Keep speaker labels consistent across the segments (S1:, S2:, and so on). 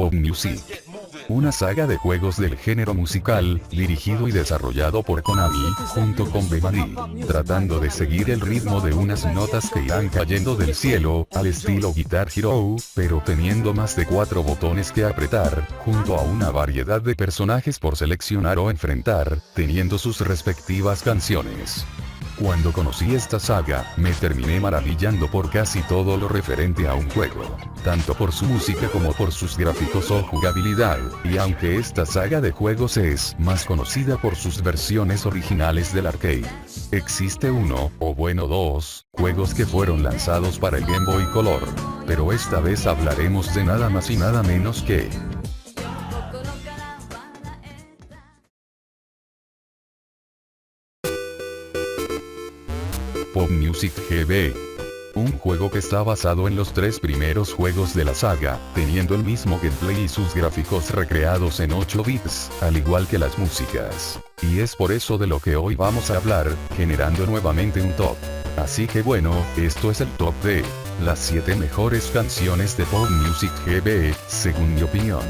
S1: Pop Music. Una saga de juegos del género musical, dirigido y desarrollado por Konami, junto con Bemani, tratando de seguir el ritmo de unas notas que irán cayendo del cielo, al estilo Guitar Hero, pero teniendo más de 4 botones que apretar, junto a una variedad de personajes por seleccionar o enfrentar, teniendo sus respectivas canciones. Cuando conocí esta saga, me terminé maravillando por casi todo lo referente a un juego, tanto por su música como por sus gráficos o jugabilidad, y aunque esta saga de juegos es más conocida por sus versiones originales del arcade, existe uno, o bueno dos, juegos que fueron lanzados para el Game Boy Color, pero esta vez hablaremos de nada más y nada menos que Pop Music GB. Un juego que está basado en los 3 primeros juegos de la saga, teniendo el mismo gameplay y sus gráficos recreados en 8 bits, al igual que las músicas. Y es por eso de lo que hoy vamos a hablar, generando nuevamente un top. Así que bueno, esto es el top de las 7 mejores canciones de Pop Music GB, según mi opinión.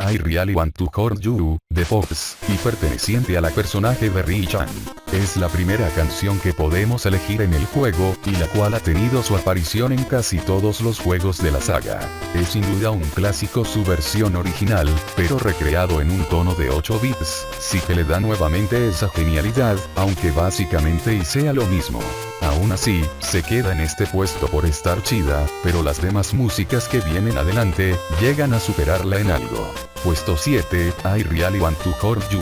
S1: I Really Want to Hurt You, de Pops, y perteneciente a la personaje de Ri-chan. Es la primera canción que podemos elegir en el juego, y la cual ha tenido su aparición en casi todos los juegos de la saga. Es sin duda un clásico su versión original, pero recreado en un tono de 8 bits, sí que le da nuevamente esa genialidad, aunque básicamente y sea lo mismo. Aún así, se queda en este puesto por estar chida, pero las demás músicas que vienen adelante, llegan a superarla en algo. Puesto 7, I Really Want to Hurt You.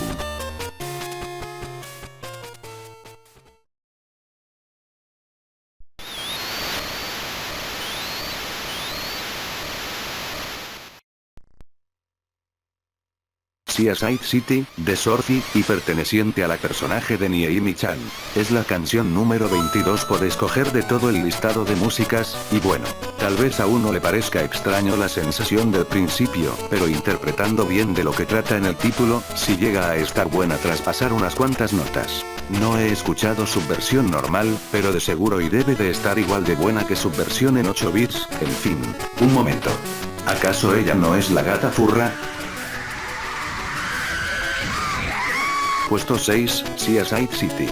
S2: Seaside City, de Sorcy, y perteneciente a la personaje de Nieimi-chan. Es la canción número 22 por escoger de todo el listado de músicas, y bueno, tal vez a uno le parezca extraño la sensación del principio, pero interpretando bien de lo que trata en el título, sí llega a estar buena tras pasar unas cuantas notas. No he escuchado su versión normal, pero de seguro y debe de estar igual de buena que su versión en 8 bits, en fin. Un momento. ¿Acaso ella no es la gata furra? Puesto 6, Seaside City.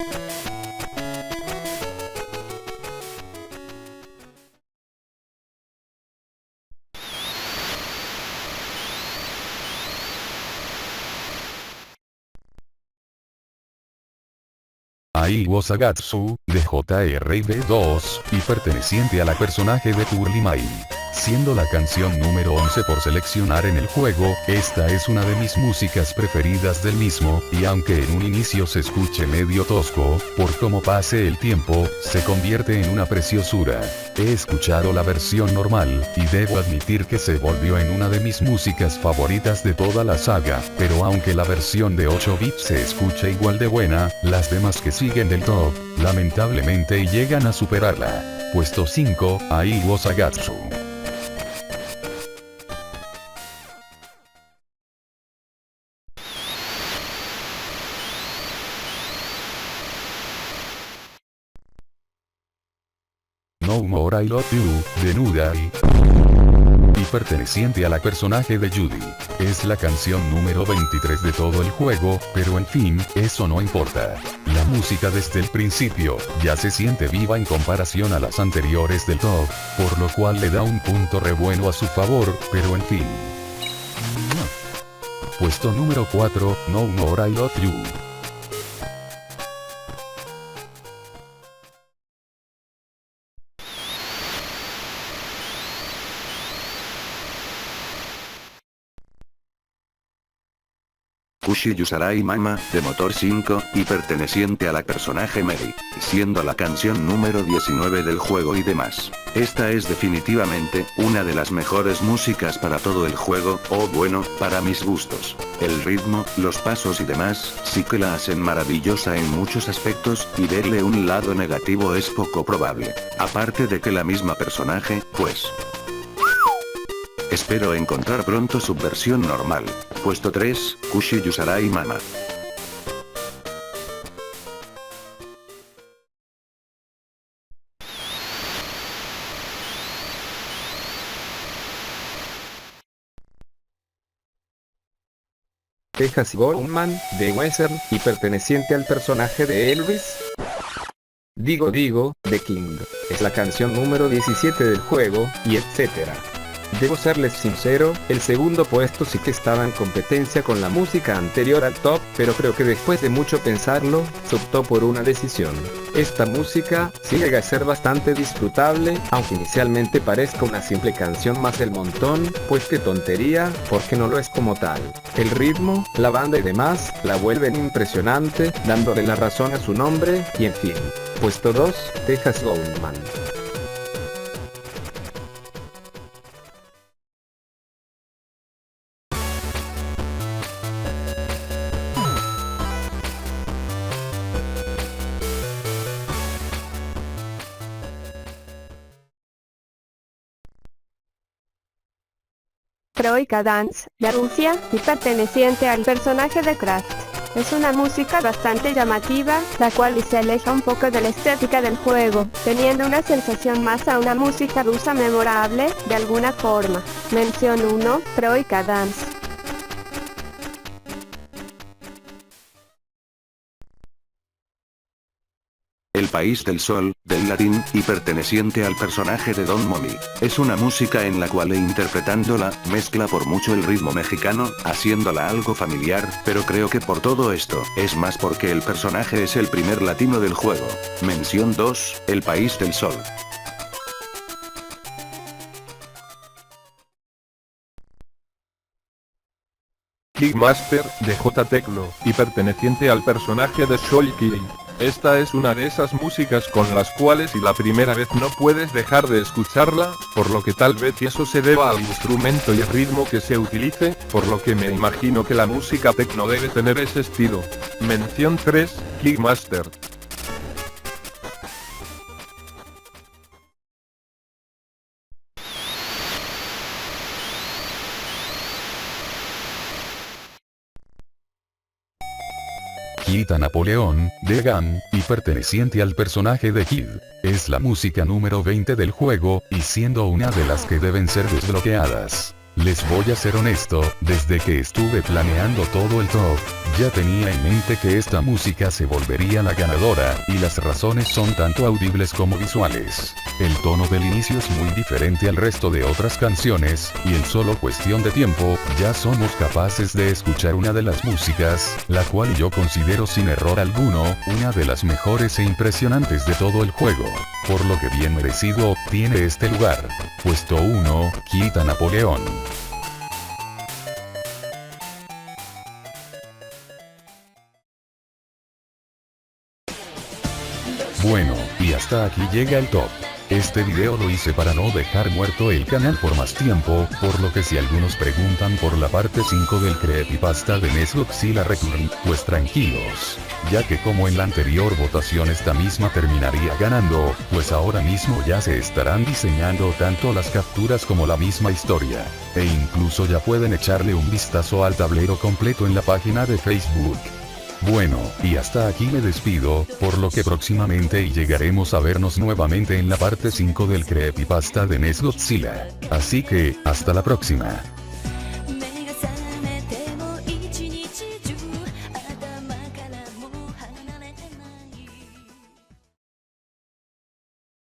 S1: Ai Wasagatsu, de JRB2, y perteneciente a la personaje de Curly Mai. Siendo la canción número 11 por seleccionar en el juego, esta es una de mis músicas preferidas del mismo, y aunque en un inicio se escuche medio tosco, por cómo pase el tiempo, se convierte en una preciosura. He escuchado la versión normal, y debo admitir que se volvió en una de mis músicas favoritas de toda la saga, pero aunque la versión de 8 bits se escucha igual de buena, las demás que siguen del top, lamentablemente llegan a superarla. Puesto 5, Ai Wasagatsu. No More I Love You, de Nudai, y perteneciente a la personaje de Judy. Es la canción número 23 de todo el juego, pero en fin, eso no importa. La música desde el principio, ya se siente viva en comparación a las anteriores del top, por lo cual le da un punto re bueno a su favor, pero en fin. Puesto número 4, No More I Love You.
S2: Kushi Yusarai Mama, de Motor 5, y perteneciente a la personaje Mary, siendo la canción número 19 del juego y demás. Esta es definitivamente, una de las mejores músicas para todo el juego, o bueno, para mis gustos. El ritmo, los pasos y demás, sí que la hacen maravillosa en muchos aspectos, y verle un lado negativo es poco probable. Aparte de que la misma personaje, pues, Espero encontrar pronto su versión normal. Puesto 3, Kushi Yusarai Mama.
S3: Texas Goldman, de Weezer, y perteneciente al personaje de Elvis. Digo, The King, es la canción número 17 del juego, y etcétera. Debo serles sincero, el segundo puesto sí que estaba en competencia con la música anterior al top, pero creo que después de mucho pensarlo, se optó por una decisión. Esta música sí llega a ser bastante disfrutable, aunque inicialmente parezca una simple canción más del montón, pues qué tontería, porque no lo es como tal. El ritmo, la banda y demás, la vuelven impresionante, dándole la razón a su nombre, y en fin. Puesto 2, Texas Goldman.
S4: Troika Dance, de Rusia, y perteneciente al personaje de Kraft. Es una música bastante llamativa, la cual se aleja un poco de la estética del juego, teniendo una sensación más a una música rusa memorable, de alguna forma. Mención 1, Troika Dance.
S2: El País del Sol, del latín, y perteneciente al personaje de Don Momy. Es una música en la cual interpretándola, mezcla por mucho el ritmo mexicano, haciéndola algo familiar, pero creo que por todo esto, es más porque el personaje es el primer latino del juego. Mención 2, El País del Sol.
S5: Kickmaster, de J. Tecno, y perteneciente al personaje de Soul Kid. Esta es una de esas músicas con las cuales y la primera vez no puedes dejar de escucharla, por lo que tal vez eso se deba al instrumento y el ritmo que se utilice, por lo que me imagino que la música techno debe tener ese estilo. Mención 3, Kickmaster.
S1: Kita Napoleón, de Gam, y perteneciente al personaje de Kid. Es la música número 20 del juego, y siendo una de las que deben ser desbloqueadas. Les voy a ser honesto, desde que estuve planeando todo el top, ya tenía en mente que esta música se volvería la ganadora, y las razones son tanto audibles como visuales. El tono del inicio es muy diferente al resto de otras canciones, y en solo cuestión de tiempo, ya somos capaces de escuchar una de las músicas, la cual yo considero sin error alguno, una de las mejores e impresionantes de todo el juego. Por lo que bien merecido obtiene este lugar. Puesto 1, Kita Napoleón. Bueno, y hasta aquí llega el top. Este video lo hice para no dejar muerto el canal por más tiempo, por lo que si algunos preguntan por la parte 5 del creepypasta de Godzilla Return, pues tranquilos, ya que como en la anterior votación esta misma terminaría ganando, pues ahora mismo ya se estarán diseñando tanto las capturas como la misma historia, e incluso ya pueden echarle un vistazo al tablero completo en la página de Facebook. Bueno, y hasta aquí me despido, por lo que próximamente llegaremos a vernos nuevamente en la parte 5 del creepypasta de Godzilla. Así que, hasta la próxima.